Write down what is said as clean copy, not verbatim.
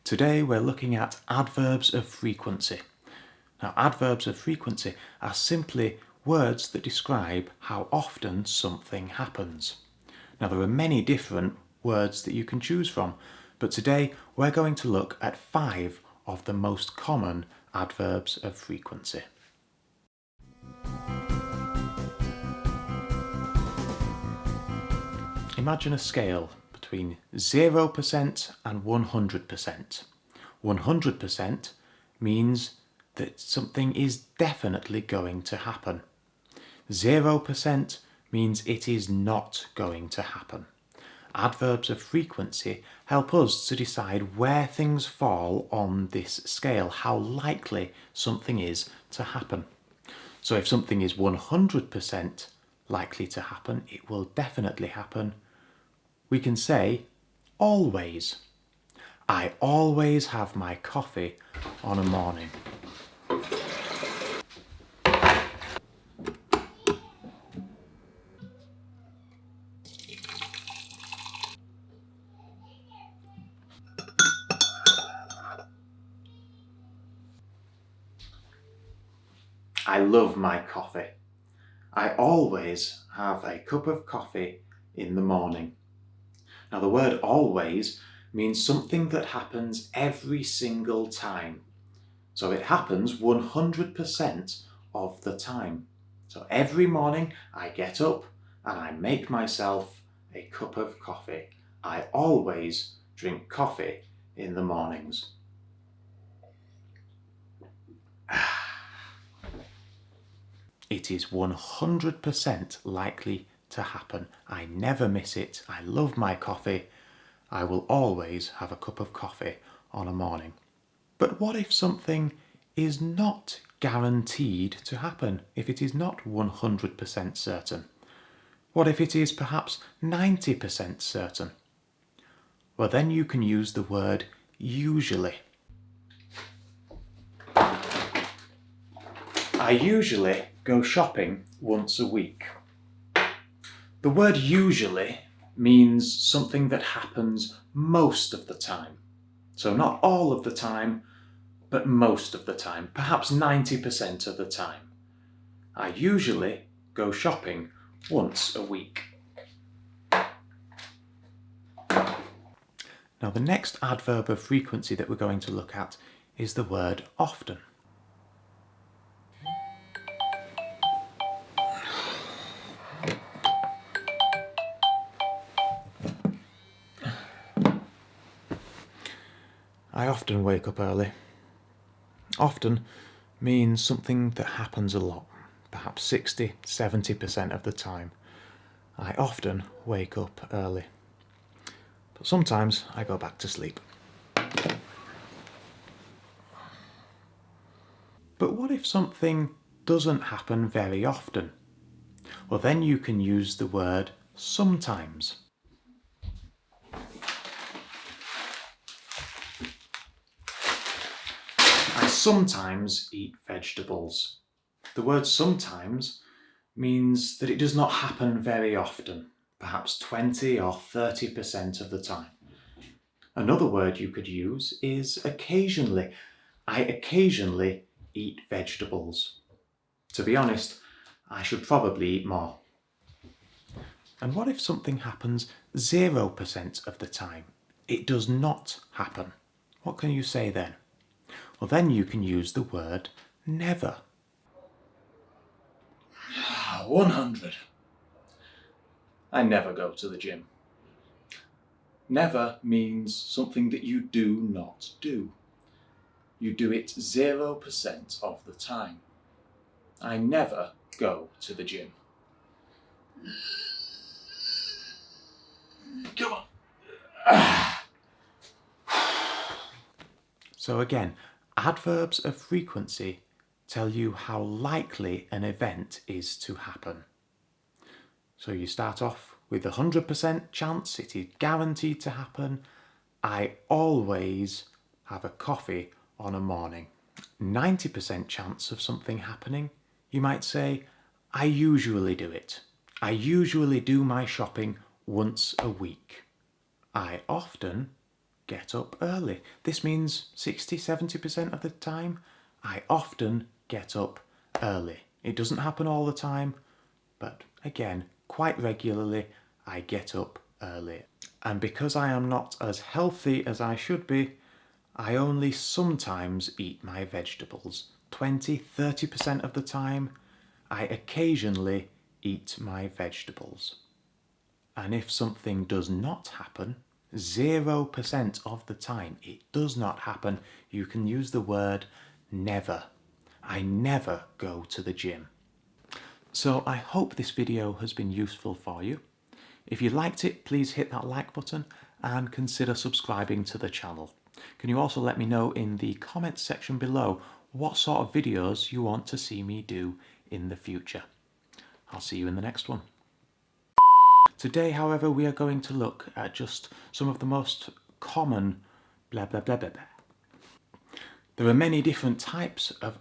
Today we're looking at adverbs of frequency. Now, adverbs of frequency are simply words that describe how often something happens. Now, there are many different words that you can choose from, but today we're going to look at 5 of the most common adverbs of frequency. Imagine a scale between 0% and 100%. 100% means that something is definitely going to happen. 0% means it is not going to happen. Adverbs of frequency help us to decide where things fall on this scale, how likely something is to happen. So if something is 100% likely to happen, it will definitely happen. We can say always. I always have my coffee on a morning. I love my coffee. I always have a cup of coffee in the morning. Now, the word always means something that happens every single time. So it happens 100% of the time. So every morning I get up and I make myself a cup of coffee. I always drink coffee in the mornings. It is 100% likely to happen. I never miss it. I love my coffee. I will always have a cup of coffee on a morning. But what if something is not guaranteed to happen? If it is not 100% certain? What if it is perhaps 90% certain? Well, then you can use the word usually. I usually go shopping once a week. The word usually means something that happens most of the time. So not all of the time, but most of the time, perhaps 90% of the time. I usually go shopping once a week. Now, the next adverb of frequency that we're going to look at is the word often. I often wake up early. Often means something that happens a lot, perhaps 60-70% of the time. I often wake up early, but sometimes I go back to sleep. But what if something doesn't happen very often? Well, then you can use the word sometimes. I sometimes eat vegetables. The word sometimes means that it does not happen very often, perhaps 20 or 30% of the time. Another word you could use is occasionally. I occasionally eat vegetables. To be honest, I should probably eat more. And what if something happens 0% of the time? It does not happen. What can you say then? Well, then you can use the word never. 100. I never go to the gym. Never means something that you do not do. You do it 0% of the time. I never go to the gym. Come on. So again, adverbs of frequency tell you how likely an event is to happen. So you start off with 100% chance, it is guaranteed to happen. I always have a coffee on a morning. 90% chance of something happening, you might say, I usually do it. I usually do my shopping once a week. I often get up early. This means 60-70% of the time, I often get up early. It doesn't happen all the time, but again, quite regularly, I get up early. And because I am not as healthy as I should be, I only sometimes eat my vegetables. 20-30% of the time, I occasionally eat my vegetables. And if something does not happen, 0% of the time, it does not happen, you can use the word never. I never go to the gym. So I hope this video has been useful for you. If you liked it, please hit that like button and consider subscribing to the channel. Can you also let me know in the comments section below what sort of videos you want to see me do in the future. I'll see you in the next one. Today, however, we are going to look at just some of the most common blah blah blah blah blah. There are many different types of